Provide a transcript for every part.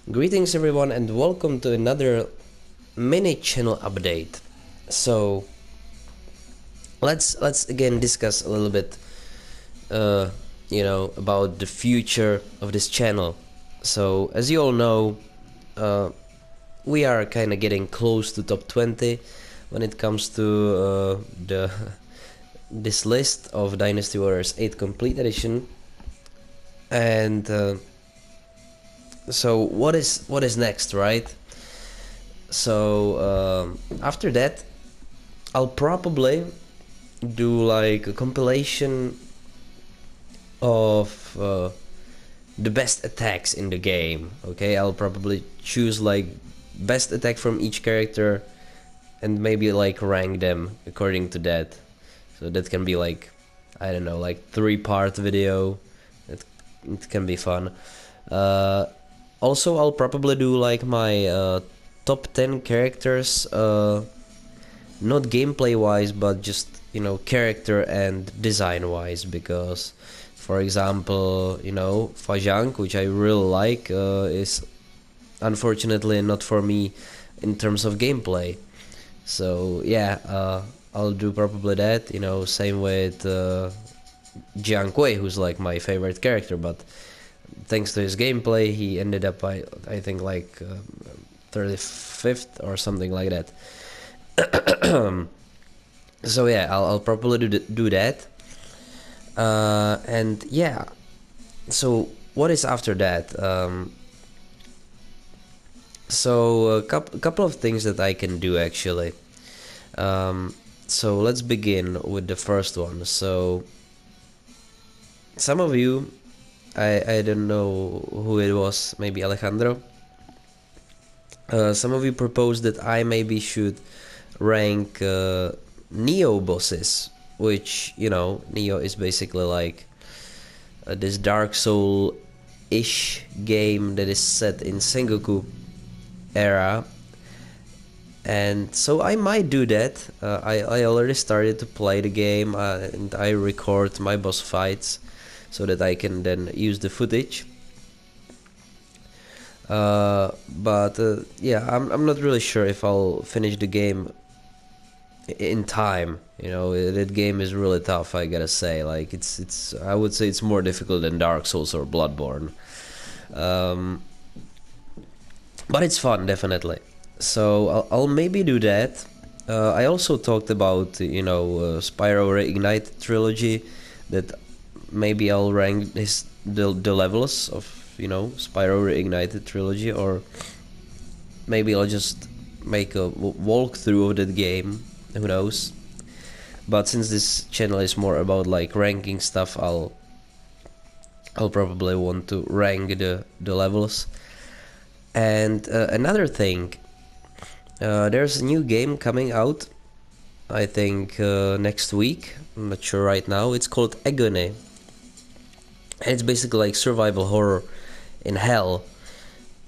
Greetings everyone and welcome to another mini channel update. So let's again discuss a little bit about the future of this channel. So as you all know, we are kind of getting close to top 20 when it comes to the this list of Dynasty Warriors 8 Complete Edition. And so what is next, right? So after that, I'll probably do like a compilation of the best attacks in the game. Okay, I'll probably choose like best attack from each character and maybe like rank them according to that. So that can be like, I don't know, like 3-part video. It can be fun. Also, I'll probably do like my top 10 characters, not gameplay wise, but just character and design wise, because for example, Fajang, which I really like, is unfortunately not for me in terms of gameplay. So yeah, I'll do probably that. Same with Jiang Kui, who's like my favorite character, but thanks to his gameplay, he ended up I think like 35th or something like that. So yeah, I'll probably do that. And yeah, so what is after that? So a couple of things that I can do actually. So let's begin with the first one. So some of you, I don't know who it was, maybe Alejandro. Some of you proposed that I maybe should rank Neo bosses, which Neo is basically like this Dark Soul-ish game that is set in Sengoku era, and so I might do that. I already started to play the game, and I record my boss fights so that I can then use the footage. But yeah, I'm not really sure if I'll finish the game in time. That game is really tough, I gotta say. Like it's I would say it's more difficult than Dark Souls or Bloodborne. But it's fun, definitely. So I'll maybe do that. I also talked about Spyro Reignited trilogy, that maybe I'll rank the levels of Spyro Reignited trilogy, or maybe I'll just make a walkthrough of that game. Who knows? But since this channel is more about like ranking stuff, I'll probably want to rank the levels. And another thing, there's a new game coming out, I think next week. I'm not sure right now. It's called Agony. It's basically like survival horror in hell,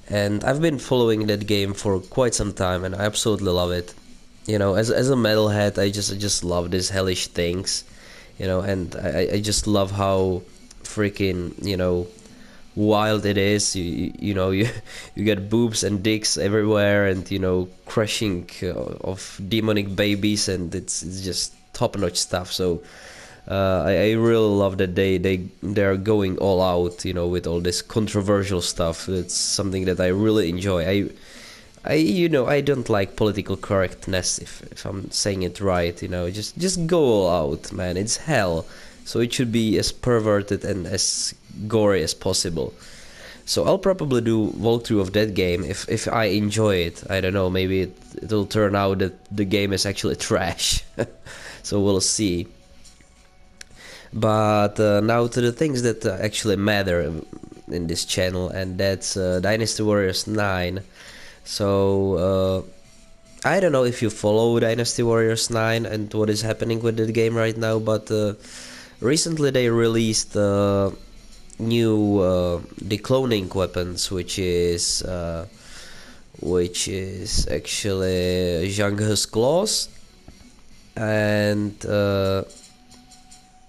and I've been following that game for quite some time, and I absolutely love it. As a metalhead, I just love these hellish things, and I just love how freaking wild it is. You you get boobs and dicks everywhere, and crushing of demonic babies, and it's just top-notch stuff. So I really love that they're going all out, with all this controversial stuff. It's something that I really enjoy. I don't like political correctness, if I'm saying it right. Just go all out, man. It's hell, so it should be as perverted and as gory as possible. So I'll probably do walkthrough of that game if I enjoy it. I don't know, maybe it'll turn out that the game is actually trash. So we'll see. But now to the things that actually matter in this channel, and that's Dynasty Warriors 9. So I don't know if you follow Dynasty Warriors 9 and what is happening with the game right now, but recently they released new decloning weapons, which is actually Zhang He's claws, and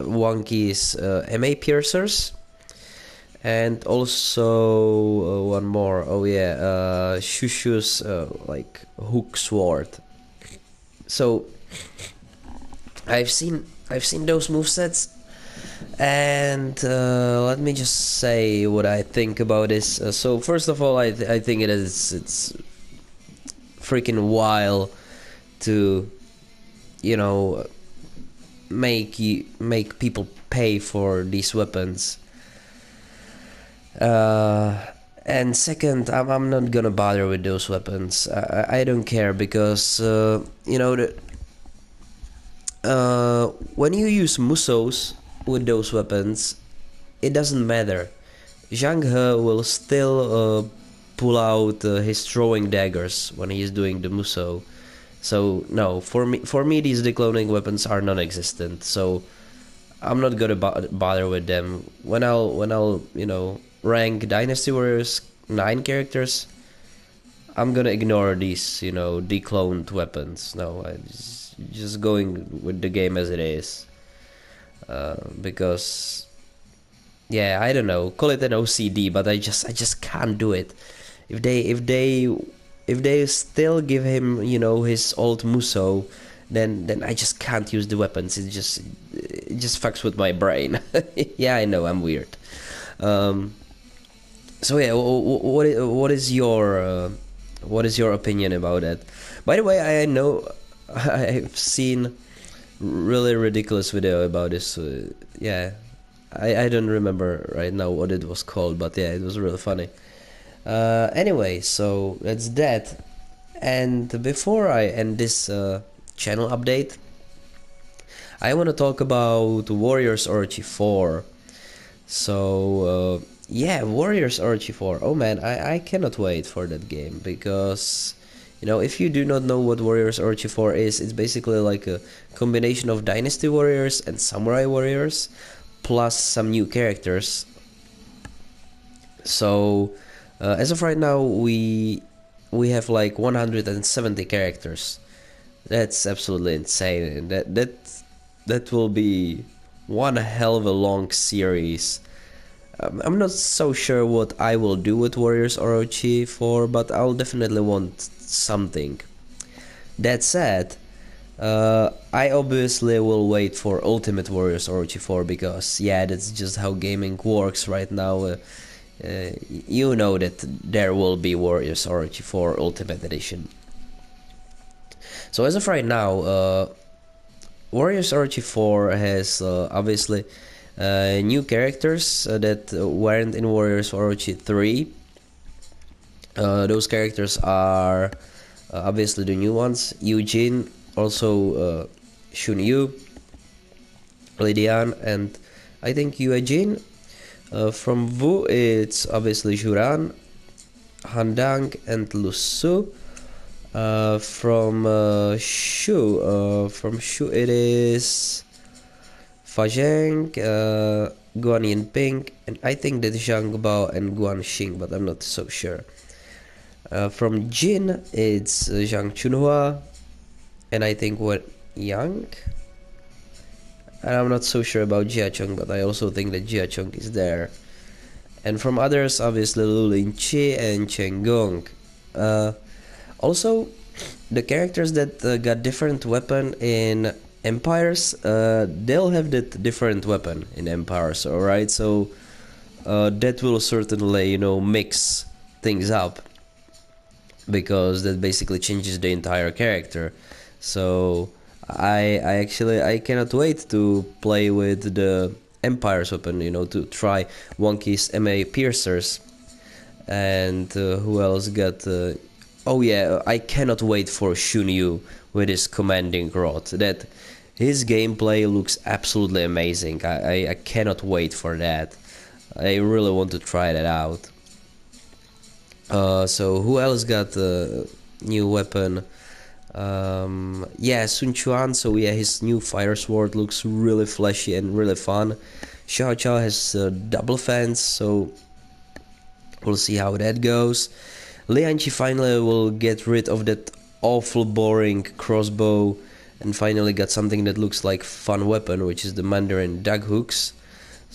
Wonky's MA piercers, And also one more. Oh yeah, Shushu's like hook sword. So I've seen those movesets, and let me just say what I think about this. So first of all, I think it's freaking wild to, you know, make people pay for these weapons. And second, I'm not gonna bother with those weapons. I don't care because you know when you use musos with those weapons, it doesn't matter. Zhang He will still pull out his throwing daggers when he is doing the muso. So no, for me these decloning weapons are non-existent. So I'm not gonna bother with them. When I'll rank Dynasty Warriors 9 characters, I'm gonna ignore these decloned weapons. No, I just going with the game as it is. Because yeah, I don't know, call it an OCD, but I just can't do it. If they still give him his old muso, then I just can't use the weapons. It just fucks with my brain. Yeah, I know I'm weird. So yeah, what is your opinion about that? By the way, I know I've seen really ridiculous video about this. Yeah, I don't remember right now what it was called, but yeah, it was really funny. Anyway, so that's that. And before I end this channel update, I want to talk about Warriors Orochi 4. So yeah, Warriors Orochi 4. Oh man, I cannot wait for that game because if you do not know what Warriors Orochi 4 is, it's basically like a combination of Dynasty Warriors and Samurai Warriors plus some new characters. So as of right now, we have like 170 characters. That's absolutely insane. That will be one hell of a long series. I'm not so sure what I will do with Warriors Orochi 4, but I'll definitely want something. That said, I obviously will wait for Ultimate Warriors Orochi 4 because yeah, that's just how gaming works right now. You know that there will be Warriors Orochi 4 Ultimate Edition. So as of right now, Warriors Orochi 4 has obviously new characters that weren't in Warriors Orochi 3. Those characters are obviously the new ones: Eugene, also Shunyu, Lydian, and I think Yuejin. From Wu, it's obviously Juran, Handang, and Lusu. From Shu it is Fazheng, Guan Yinping, and I think that Zhang Bao and Guan Xing, but I'm not so sure. From Jin, it's Zhang Chunhua, and I think what Yang. And I'm not so sure about Jiacheng, but I also think that Jiacheng is there. And from others, obviously Lu Linqi and Chen Gong. Also, the characters that got different weapon in Empires, they'll have that different weapon in Empires, alright? So that will certainly, mix things up, because that basically changes the entire character. So I cannot wait to play with the Empire's weapon, to try Wonky's MA Piercers. And who else got... oh yeah, I cannot wait for Shunyu with his commanding rod. That his gameplay looks absolutely amazing. I cannot wait for that. I really want to try that out. So who else got a new weapon? Yeah, Sun Quan. So yeah, his new fire sword looks really flashy and really fun. Xiao Chao has double fence, so we'll see how that goes. Lianqi finally will get rid of that awful boring crossbow and finally got something that looks like fun weapon, which is the Mandarin dug hooks.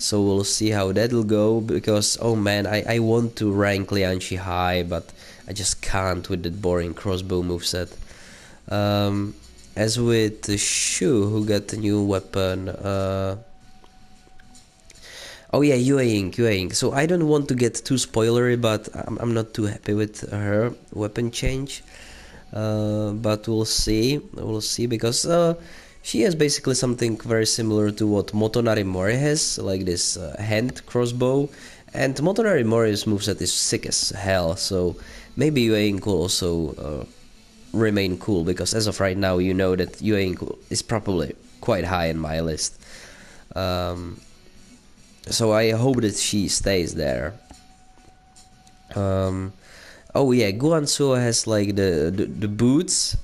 So we'll see how that'll go, because oh man, I want to rank Lianchi high, but I just can't with that boring crossbow moveset. As with the Shu, who got the new weapon, oh yeah, Yue Ying. So I don't want to get too spoilery, but I'm not too happy with her weapon change. But we'll see, because she has basically something very similar to what Motonari Mori has, like this hand crossbow, and Motonari Mori's moveset is sick as hell, so maybe Yue Ying will also remain cool, because as of right now, you know that Yue Ying is probably quite high in my list. So I hope that she stays there. Oh yeah, Guansu has like the boots,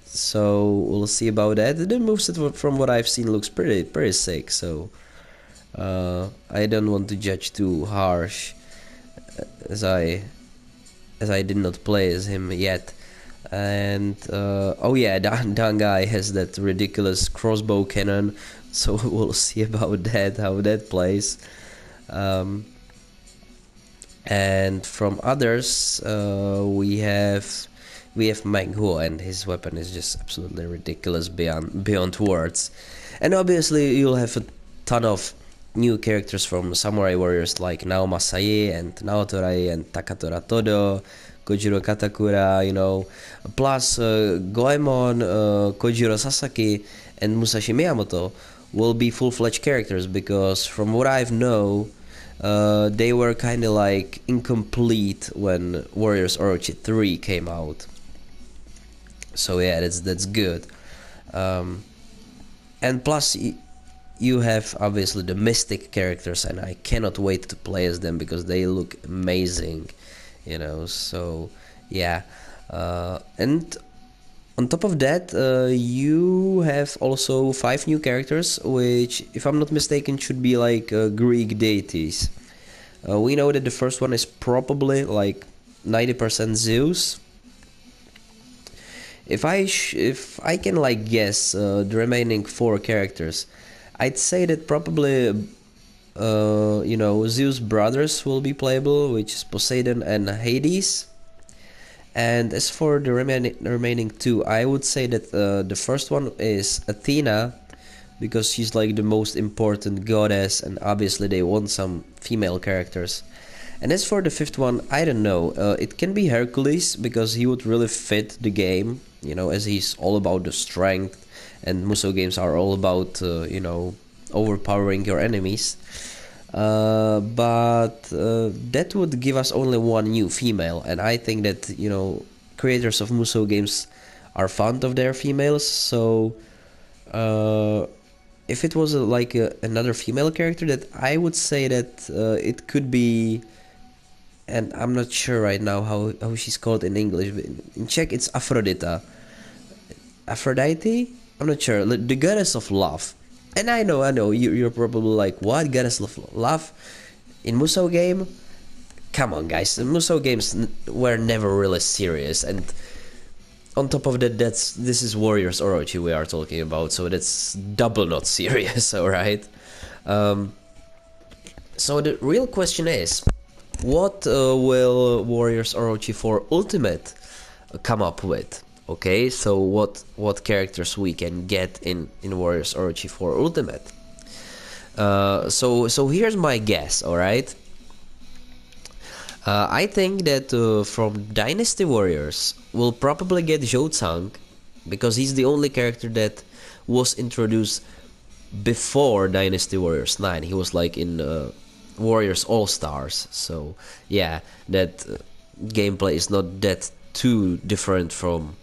so we'll see about that. The moveset from what I've seen looks pretty sick, so I don't want to judge too harsh, as I did not play as him yet. And oh yeah, Dangai has that ridiculous crossbow cannon, so we'll see about that, how that plays. And from others, we have Meng Huo, and his weapon is just absolutely ridiculous beyond words. And obviously, you'll have a ton of new characters from Samurai Warriors like Nao Masaie and Naotorai and Takatora Todo, Kojiro Katakura, you know, plus Goemon, Kojiro Sasaki, and Musashi Miyamoto will be full-fledged characters, because from what I've know, they were kind of like incomplete when Warriors Orochi 3 came out. So yeah, that's good. And plus, you have obviously the Mystic characters, and I cannot wait to play as them because they look amazing, you know. So yeah, and on top of that, you have also 5 new characters, which, if I'm not mistaken, should be like Greek deities. We know that the first one is probably like 90% Zeus. If I can like guess the remaining 4 characters, I'd say that probably you know, Zeus' brothers will be playable, which is Poseidon and Hades. And as for the remaining 2, I would say that the first one is Athena, because she's like the most important goddess, and obviously they want some female characters. And as for the 5th one, I don't know. It can be Hercules, because he would really fit the game, you know, as he's all about the strength, and Musou games are all about, you know, overpowering your enemies. But that would give us only one new female, and I think that, you know, creators of Musou games are fond of their females, so if it was another female character, that I would say that it could be, and I'm not sure right now how she's called in English, but in Czech it's Aphrodita. Aphrodite? I'm not sure. The goddess of love. And I know, you're probably like, what? Goddess of love? In Musou game? Come on, guys. The Musou games were never really serious, and on top of that, this is Warriors Orochi we are talking about, so that's double not serious, alright? So the real question is, what will Warriors Orochi 4 Ultimate come up with? Okay, so what characters we can get in Warriors Orochi 4 Ultimate? So here's my guess, alright? I think that from Dynasty Warriors, we'll probably get Zhou Tsang, because he's the only character that was introduced before Dynasty Warriors 9. He was like in Warriors All-Stars, so yeah, that gameplay is not that too different from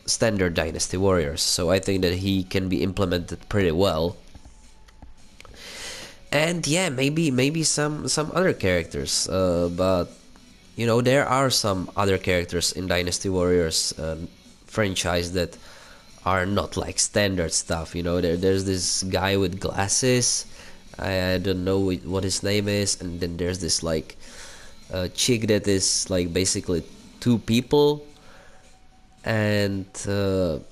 standard Dynasty Warriors, so I think that he can be implemented pretty well. And yeah, maybe some other characters, but you know, there are some other characters in Dynasty Warriors franchise that are not like standard stuff, you know. There's this guy with glasses, I don't know what his name is, and then there's this like chick that is like basically 2 people, and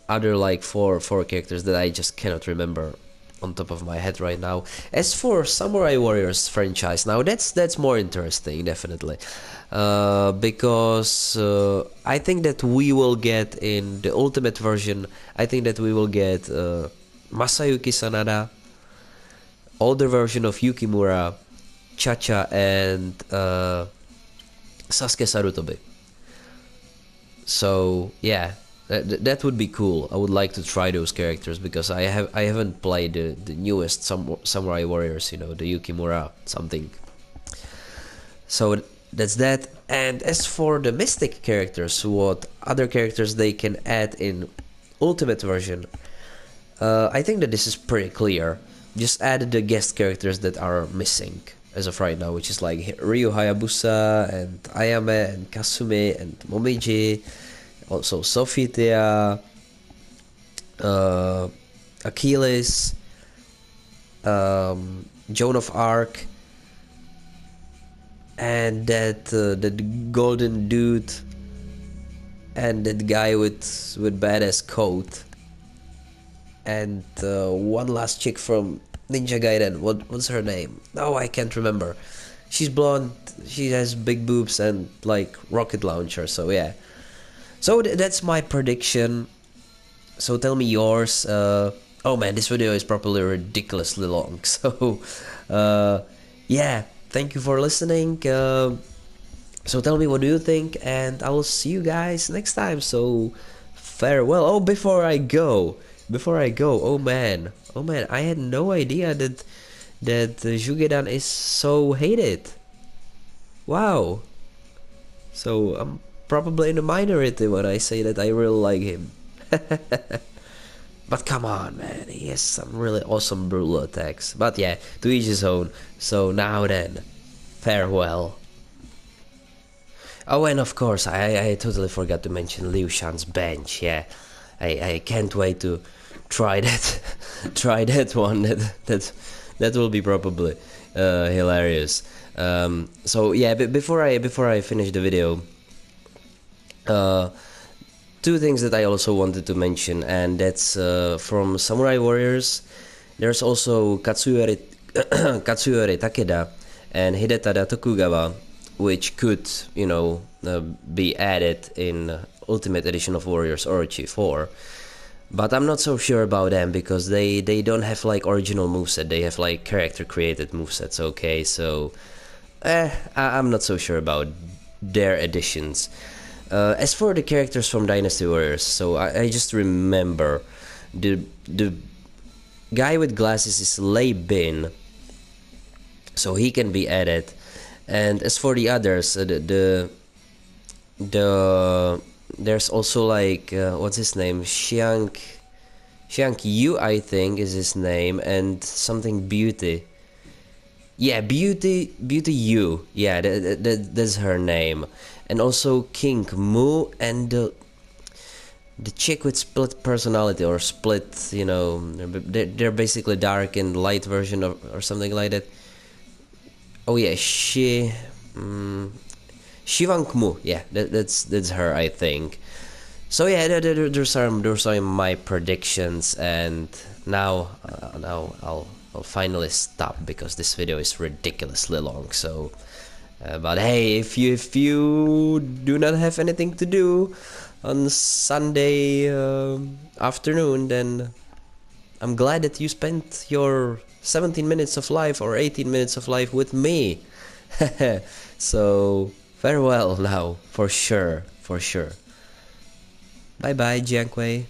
other like four characters that I just cannot remember on top of my head right now. As for Samurai Warriors franchise, now that's more interesting, definitely, because I think that we will get in the ultimate version. I think that we will get Masayuki Sanada, older version of Yukimura, Chacha, and Sasuke Sarutobi. So yeah, that would be cool. I would like to try those characters because I haven't played the newest Samurai Warriors, you know, the Yukimura something. So that's that. And as for the Mystic characters, what other characters they can add in Ultimate version, I think that this is pretty clear. Just add the guest characters that are missing as of right now, which is like Ryu Hayabusa and Ayame and Kasume and Momiji, also Sophitia, Achilles, Joan of Arc, and that golden dude, and that guy with badass coat, and one last chick from Ninja Gaiden. What's her name? No, I can't remember. She's blonde. She has big boobs and like rocket launcher. So yeah. So that's my prediction. So tell me yours. Oh man, this video is probably ridiculously long. So yeah, thank you for listening. So tell me what do you think, and I will see you guys next time. So farewell. Oh, before I go, oh man, I had no idea that Jugedan is so hated. Wow. So I'm probably in the minority when I say that I really like him. But come on, man, he has some really awesome brutal attacks. But yeah, to each his own. So now then, farewell. Oh, and of course, I totally forgot to mention Liu Shan's bench. Yeah, I can't wait to try that one. That will be probably hilarious. So yeah, but before I finish the video, two things that I also wanted to mention, and that's from Samurai Warriors. There's also Katsuyori Takeda and Hidetada Tokugawa, which could, you know, be added in Ultimate Edition of Warriors Orochi 4. But I'm not so sure about them because they don't have like original moveset. They have like character created movesets. Okay, so I'm not so sure about their additions. As for the characters from Dynasty Warriors, so I just remember the guy with glasses is Lei Bin, so he can be added. And as for the others, there's also like what's his name, Xiang Yu, I think is his name, and something Beauty. Yeah, Beauty Yu. Yeah, that's her name. And also King Mu and the chick with split personality or split, you know, they're basically dark and light version of or something like that. Oh yeah, Shivang Mu. Yeah, that's her, I think. So yeah, those are my predictions, and now I'll finally stop because this video is ridiculously long. So, but hey, if you do not have anything to do on Sunday afternoon, then I'm glad that you spent your 17 minutes of life or 18 minutes of life with me. So farewell now, for sure. Bye bye, Jiankui.